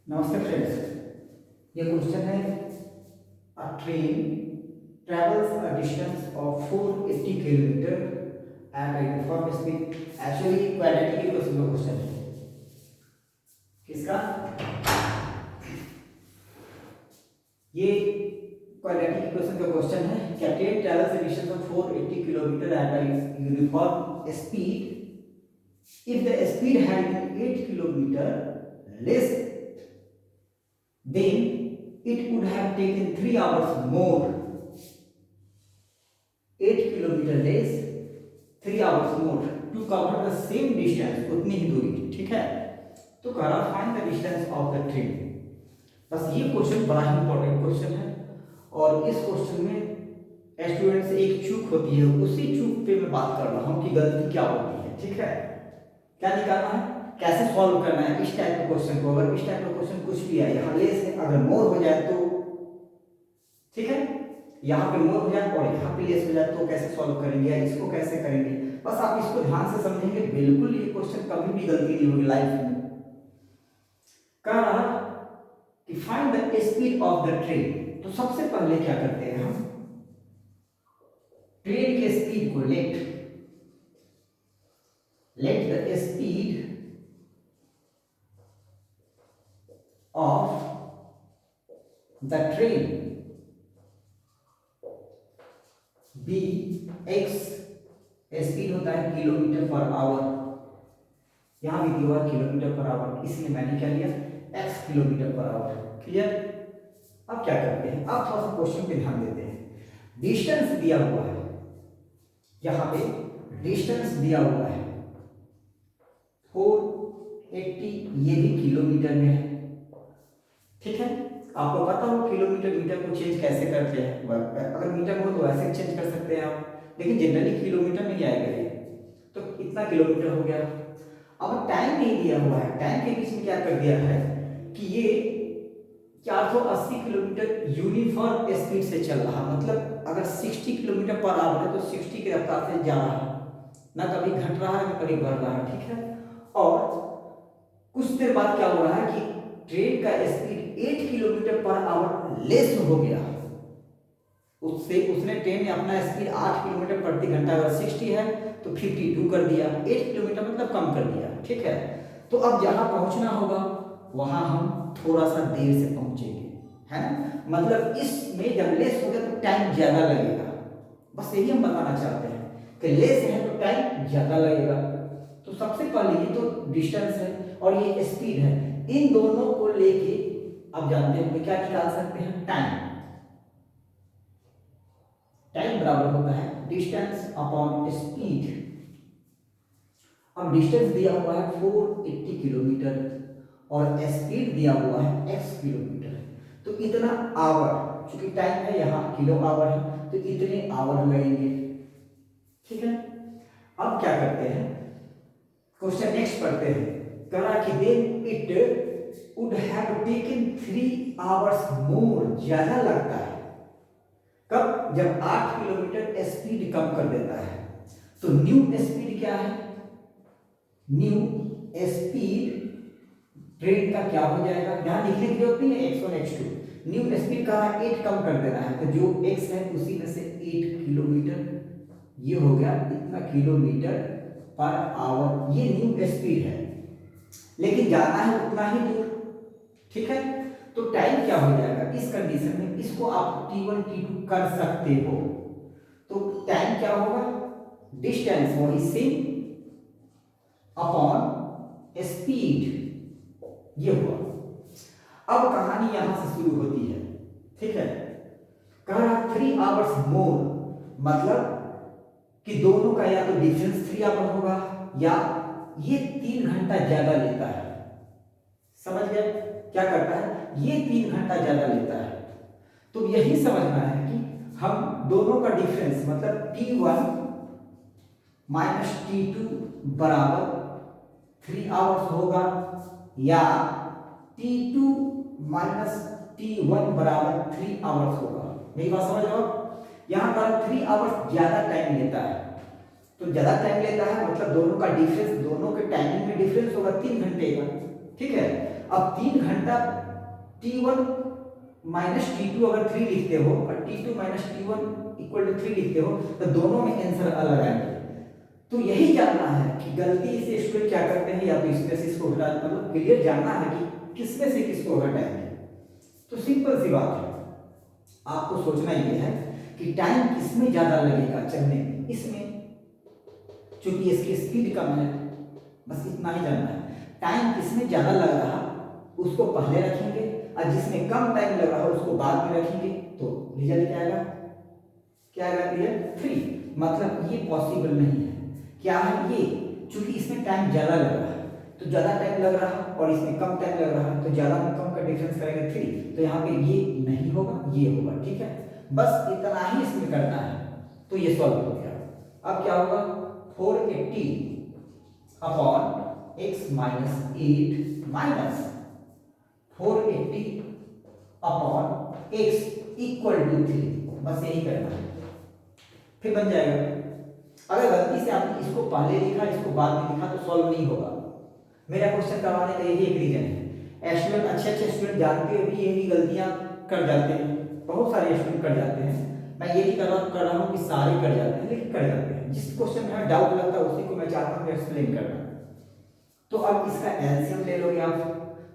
नमस्ते फ्रेंड्स। ये क्वेश्चन है अ train travels a distance of 480 kilometre at a uniform speed। Actually quadratic equation का question है। किसका? ये क्वाड्रेटिक इक्वेशन का क्वेश्चन है। क्या train travels a distance of 480 kilometre at a uniform speed if the speed had been 8 kilometer less, then it would have taken 3 hours more। 8 kilometre less 3 hours more to cover the same distance, उतनी ही दूरी। ठीक है, तो कह रहा find the distance of the train. बस ये question बड़ा ही इंपॉर्टेंट क्वेश्चन है और इस क्वेश्चन में स्टूडेंट से एक चूक होती है, उसी चूक पे मैं बात कर रहा हूँ कि गलती क्या होती है। ठीक है, क्या निकालना है, कैसे सॉल्व करना है इस टाइप के क्वेश्चन को। अगर इस टाइप का क्वेश्चन कुछ भी है, यहाँ लेस है, अगर मोर हो जाए तो ठीक है, यहाँ पे मोर हो जाए और यहाँ पे लेस हो जाए तो कैसे सॉल्व करेंगे या इसको कैसे करेंगे। बस आप इसको ध्यान से समझेंगे, बिल्कुल ये क्वेश्चन कभी भी गलती नहीं होगी लाइफ में। कह रहा कि find the speed of the train. तो सबसे पहले क्या करते हैं हम, ट्रेन के स्पीड को let the speed of the train be X. Speed होता है किलोमीटर पर आवर, यहां भी दिया हुआ किलोमीटर पर आवर, इसलिए मैंने क्या लिया x kilometre per hour. Clear? अब क्या करते हैं, अब थोड़ा सा क्वेश्चन पे ध्यान देते हैं। डिस्टेंस दिया हुआ है, यहां पे डिस्टेंस दिया हुआ है 480, ये भी किलोमीटर में है। ठीक है, आपको पता हो किलोमीटर मीटर को चेंज कैसे करते हैं। अगर मीटर में हो तो ऐसे चेंज कर सकते हैं आप, लेकिन जनरली किलोमीटर में ही आएगा ये। तो इतना किलोमीटर हो गया। अब टाइम नहीं दिया हुआ है, टाइम के बीच में क्या कर दिया है कि ये 480 किलोमीटर यूनिफॉर्म स्पीड से चल रहा, मतलब अगर 60 किलोमीटर पर आवर है तो 60 की रफ्तार से जा रहा है, ना कभी घट रहा है ना कभी बढ़ रहा है। ठीक है, और कुछ देर बाद क्या हो रहा है कि ट्रेन का speed 8 kilometre per hour less हो गया। उसने ट्रेन ने अपना स्पीड 8 किलोमीटर प्रति घंटा, अगर 60 है तो 52 कर दिया, 8 किलोमीटर मतलब कम कर दिया। ठीक है, तो अब जहां पहुंचना होगा वहां हम थोड़ा सा देर से पहुंचेंगे, है ना। मतलब इसमें जब लेस हो गया तो टाइम ज्यादा लगेगा। बस यही हम बताना चाहते हैं कि लेस है तो टाइम ज्यादा लगेगा। तो सबसे पहले ये तो डिस्टेंस है और ये स्पीड है, इन दोनों को लेके आप जानते हैं क्या निकाल सकते हैं, टाइम। टाइम बराबर होता है डिस्टेंस अपॉन स्पीड। अब डिस्टेंस दिया हुआ है 480 किलोमीटर और स्पीड दिया हुआ है x किलोमीटर। तो इतना आवर, चूंकि टाइम है यहाँ किलो आवर है तो इतने आवर लगेंगे। ठीक है, अब क्या करते हैं, क्वेश्चन नेक्स्ट पढ़ते हैं। कहा कि then it would have taken 3 hours more. ज्यादा लगता है कब, जब 8 किलोमीटर स्पीड कम कर देता है। तो न्यू स्पीड क्या है, न्यू स्पीड ट्रेन का क्या हो जाएगा, यहां लिखने की जरूरत नहीं है x1 x2। न्यू स्पीड का 8 कम कर देना है, तो जो x है उसी में से 8 किलोमीटर, ये हो गया इतना किलोमीटर पर आवर। ये न्यू स्पीड है, लेकिन जाना है उतना ही दूर। ठीक है, तो टाइम क्या हो जाएगा इस कंडीशन में, इसको आप t1 t2 कर सकते हो। तो टाइम क्या होगा, डिस्टेंस वही सेम अपॉन स्पीड, ये हुआ। अब कहानी यहां से शुरू होती है। ठीक है, कह रहा 3 आवर्स मोर, मतलब कि दोनों का या तो डिफरेंस 3 आवर होगा या ये 3 घंटा ज्यादा लेता है। समझ गए क्या करता है, ये 3 घंटा ज्यादा लेता है। तो यही समझना है कि हम दोनों का डिफरेंस मतलब t1 माइनस t2 बराबर 3 आवर्स होगा या t2 माइनस t1 बराबर 3 आवर्स होगा। मेरी बात समझ रहे हो, यहां पर 3 आवर्स ज्यादा टाइम लेता है, तो ज्यादा टाइम लेता है मतलब दोनों का डिफरेंस, दोनों के टाइमिंग में डिफरेंस होगा 3 घंटे का। ठीक है। अब 3 घंटा T1 माइनस T2 अगर 3 लिखते हो और T2 minus T1 equal to 3 लिखते हो तो दोनों में आंसर अलग आएंगे। तो यही जानना है कि गलती से स्टूडेंट क्या करते हैं, या तो इसमें से इसको हटा, मतलब क्लियर जानना है कि किसमें से किसको हटाएंगे। तो सिंपल सी बात है, आपको सोचना ये है कि टाइम किसमें ज्यादा लगेगा चलने में, इसमें, क्योंकि इसकी स्पीड कम है, बस इतना ही जानना है। टाइम किसमें ज्यादा लग रहा उसको पहले रखेंगे और जिसमें कम टाइम लग रहा उसको बाद में रखेंगे, तो रिजल्ट क्या आएगा, क्या आएगा रिजल्ट 3। मतलब ये पॉसिबल नहीं है। क्या है ये, चूंकि इसमें टाइम ज्यादा लग रहा है तो ज्यादा टाइम लग रहा और इसमें कम टाइम लग रहा है तो ज्यादा में कम का डिफरेंस करेंगे 3, तो यहाँ पे ये नहीं होगा, ये होगा। ठीक है, बस इतना ही इसमें करना है, तो ये सॉल्व हो गया। अब क्या होगा, 480 upon x minus 8 minus 480 upon x equal to 3, बस यही करना है, फिर बन जाएगा। अगर गलती से आपने इसको पहले लिखा इसको बाद में लिखा तो सॉल्व नहीं होगा। मेरा क्वेश्चन करवाने का यही एक रीजन है। स्टूडेंट अच्छे स्टूडेंट जानते हुए भी यही गलतियां कर जाते हैं, बहुत सारे स्टूडेंट कर जाते हैं। मैं ये नहीं कर रहा हूँ कि सारे कर जाते हैं, लेकिन कर जाते हैं। जिस क्वेश्चन में डाउट लगता है उसी को मैं चाहता हूँ एक्सप्लेन करना। तो अब इसका एलसीएम ले लोगे आप,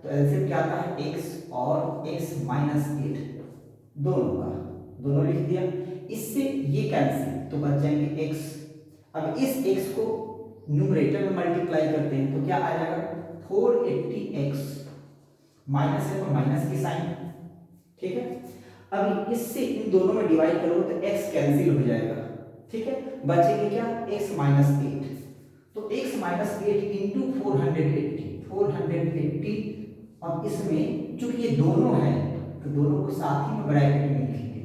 तो एलसीएम क्या आता है, x और x माइनस 8 दोनों का, दोनों लिख दिया। इससे ये कैंसिल, तो बच जाएंगे x। अब इस x को न्यूमरेटर में मल्टीप्लाई करते हैं तो क्या आ जाएगा, 480x, माइनस है तो माइनस की साइन, ठीक है। अब इससे इन दोनों में डिवाइड करोगे तो x कैंसिल हो जाएगा, ठीक है। बचेंगे क्या, x माइनस 8, तो x माइनस 8 इंटू 480। अब इसमें चूंकि ये दोनों हैं तो दोनों को साथ ही में ब्रैकेट में लिखेंगे,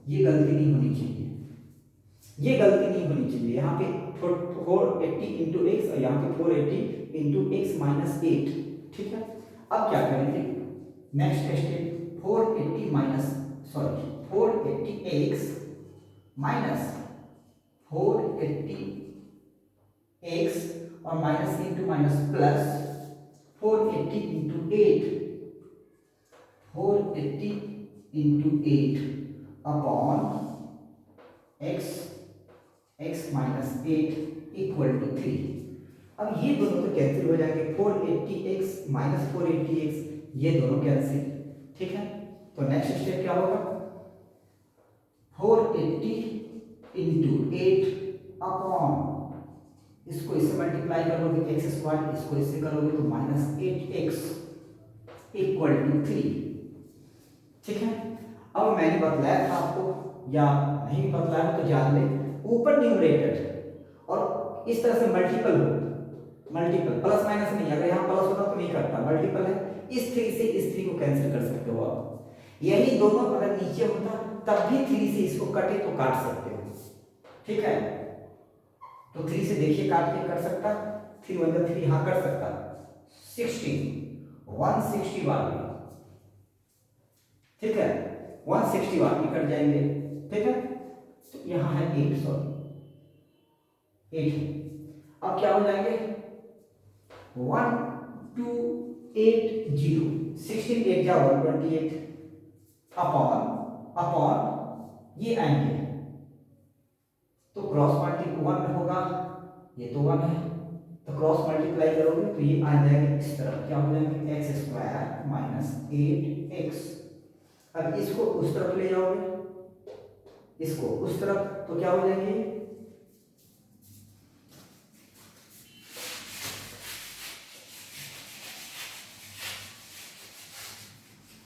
ये गलती नहीं होनी चाहिए, ये गलती नहीं होनी चाहिए। यहाँ पे 480 इंटू एक्स और यहाँ पे 480 इंटू एक्स माइनस 8, ठीक है। अब क्या करेंगे, next step 480 minus 480 x minus 480 x और minus into minus plus 480 into 8, 480 into 8 upon x minus 8 equal to 3। अब ये दोनों तो कैंसिल हो जाएंगे, 480x माइनस 480x, ये दोनों कैंसिल, ठीक है। तो नेक्स्ट स्टेप क्या होगा, 480 इंटू 8 अपॉन, इसको इससे मल्टीप्लाई करोगे एक्स स्क्वायर, इसको इससे करोगे तो माइनस 8x इक्वल टू 3, ठीक है। अब मैंने बतलाया था आपको, या नहीं बतलाया तो जान ले, ऊपर न्यूमरेटर और इस तरह से मल्टीपल हो, मल्टीपल प्लस माइनस नहीं, अगर यहाँ प्लस होता तो नहीं करता, मल्टीपल है, इस 3 से इस 3 को कैंसिल कर सकते हो आप। यही दोनों अगर नीचे होता तब भी 3 से इसको कटे तो काट सकते हो, ठीक है। तो 3 से देखिए काट के कर सकता, 3 1 3 यहाँ कर सकता, 160 वाले, ठीक है, 160 वाले कट जाएंगे, ठीक है। तो यहाँ है 8, सॉरी 8, अब क्या हो जाएंगे 1280, 16 8 जा 128 अपॉन ये आएंगे तो क्रॉस मल्टीप्लाई 1 होगा, ये तो 1 है तो क्रॉस मल्टीप्लाई करोगे तो ये आ जाएगा इस तरफ, क्या हो जाएंगे एक्स स्क्वायर माइनस 8x। अब इसको उस तरफ ले जाओगे, इसको उस तरफ, तो क्या हो जाएंगे,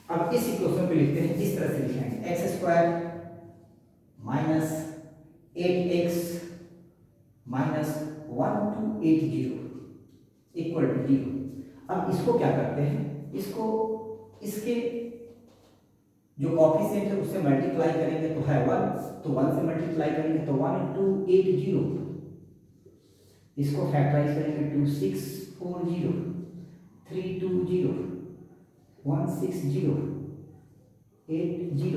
अब इस इक्वेशन को लिखते हैं, इस तरह से लिखेंगे X square minus 8x minus 1280 equal to 0। अब इसको क्या करते हैं, इसको इसके जो कॉफिशिएंट है उससे मल्टीप्लाई करेंगे तो है 1, तो 1 से मल्टीप्लाई करेंगे तो 1 into 80, इसको फैक्टराइज करेंगे 2640 320 160 80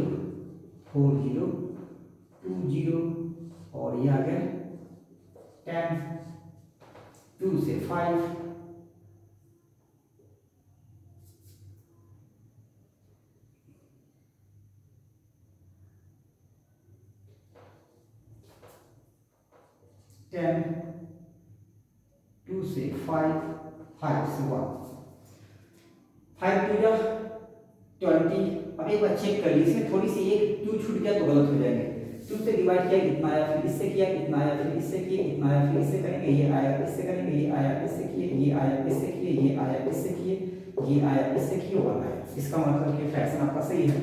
40 20 और ये आ गया 10, 2 से 5 10, 2 से 5, 5 से 1, 5 टू जा 20। अब एक बार चेक कर लीजिए, इसमें थोड़ी सी एक 2 छूट गया तो गलत हो जाएंगे। 2 से डिवाइड किया कितना आया, फिर इससे किया कितना आया, फिर इससे किए कितना आया, फिर इससे करेंगे ये आया, इससे करेंगे ये आया, इससे किए ये आया, इससे किए ये आया, इससे किए ये आया, इससे किए 1 आया। इसका मतलब कि फ्रैक्शन आपका सही है।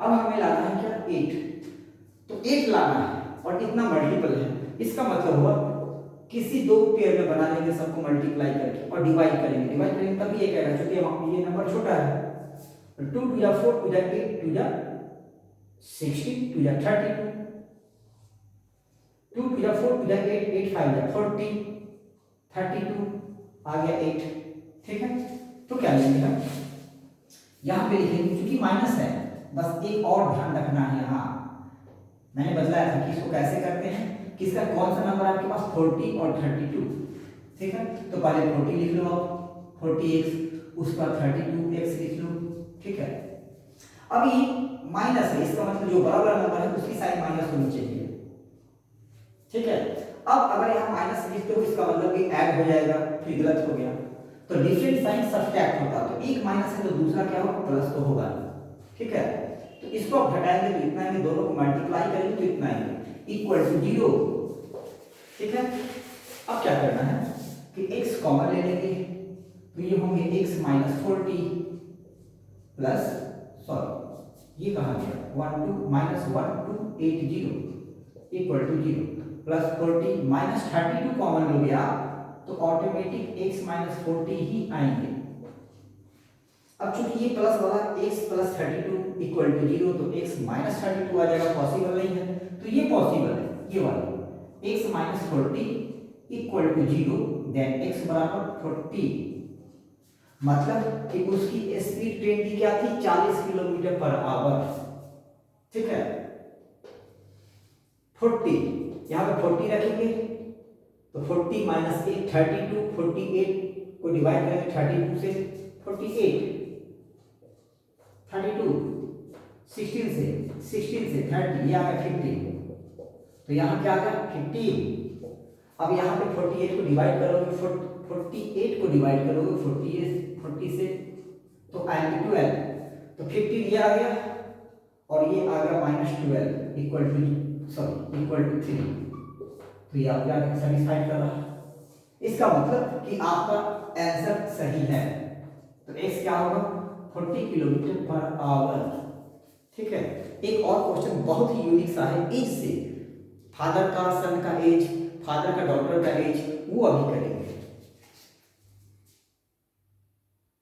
अब हमें लाना है क्या 8, तो 8 लाना है और इतना मल्टीपल है। इसका मतलब हुआ किसी दो पेयर में बना लेंगे सबको मल्टीप्लाई करके और डिवाइड करेंगे तभी ये कहेगा क्योंकि ये नंबर छोटा है। 2 टू जा 4 टू जा 8 टू जा 16 टू जा 32, 2 टू जा 4 टू जा 8, 8 5 जा 40, 32 आ गया 8। ठीक है, तो क्या लेंगे हम यहाँ पे लिखेंगे, क्योंकि माइनस है बस एक और ध्यान रखना है। यहाँ मैंने बतलाया था कि इसको कैसे करते हैं, किसका कौन सा नंबर आपके पास 40 और 32। ठीक है, तो पहले 40 लिख लो आप 40x, उसका 32x लिख लो। ठीक है, अब ये माइनस है, इसका मतलब जो बड़ा वाला नंबर है उसकी साइन माइनस होनी चाहिए। ठीक है, अब अगर यहाँ माइनस लिखते हो इसका मतलब कि ऐड हो जाएगा, फिर गलत हो गया तो डिफरेंट साइन सब्ट्रैक्ट होगा, तो एक माइनस है तो दूसरा क्या होगा प्लस तो होगा। ठीक है, तो इसको आप घटाएंगे तो इतना आएंगे, दोनों को मल्टीप्लाई करेंगे तो इतना आएंगे इक्वल टू 0। ठीक है, अब क्या करना है कि x कॉमन ले लेंगे तो ये होंगे x माइनस 40 प्लस सॉरी ये कहाँ गया 1 2 minus 1 2 8 0 equal to 0 plus 40 minus 32 common हो गया तो ऑटोमेटिक x माइनस 40 ही आएंगे। अब चूंकि ये प्लस वाला x प्लस 32 इक्वल टू 0 तो x माइनस 32 आ जाएगा, पॉसिबल नहीं है तो ये पॉसिबल है, ये वाला x minus 40 equal to 0 then x बराबर 40, मतलब कि उसकी स्पीड ट्रेन की क्या थी 40 किलोमीटर पर आवर। ठीक है, 40 यहाँ पे 40 रखेंगे तो 40 माइनस 8 32, 48 को डिवाइड करेंगे 32 से 48, 32 16 से 30 ये आ गया 15, तो यहाँ क्या आ गया 15। अब यहाँ पे 48 को डिवाइड करोगे 48 को डिवाइड करोगे 40 से तो आएंगे 12, तो 15 ये आ गया और ये आ गया माइनस 12 इक्वल टू 3, तो ये आपका सेटिस्फाइड कर रहा है। इसका मतलब कि आपका आंसर सही है, तो x क्या होगा 40 किलोमीटर पर आवर। ठीक है, एक और क्वेश्चन बहुत ही यूनिक सा है एज से, फादर का सन का एज, फादर का डॉटर का एज, वो अभी करेंगे।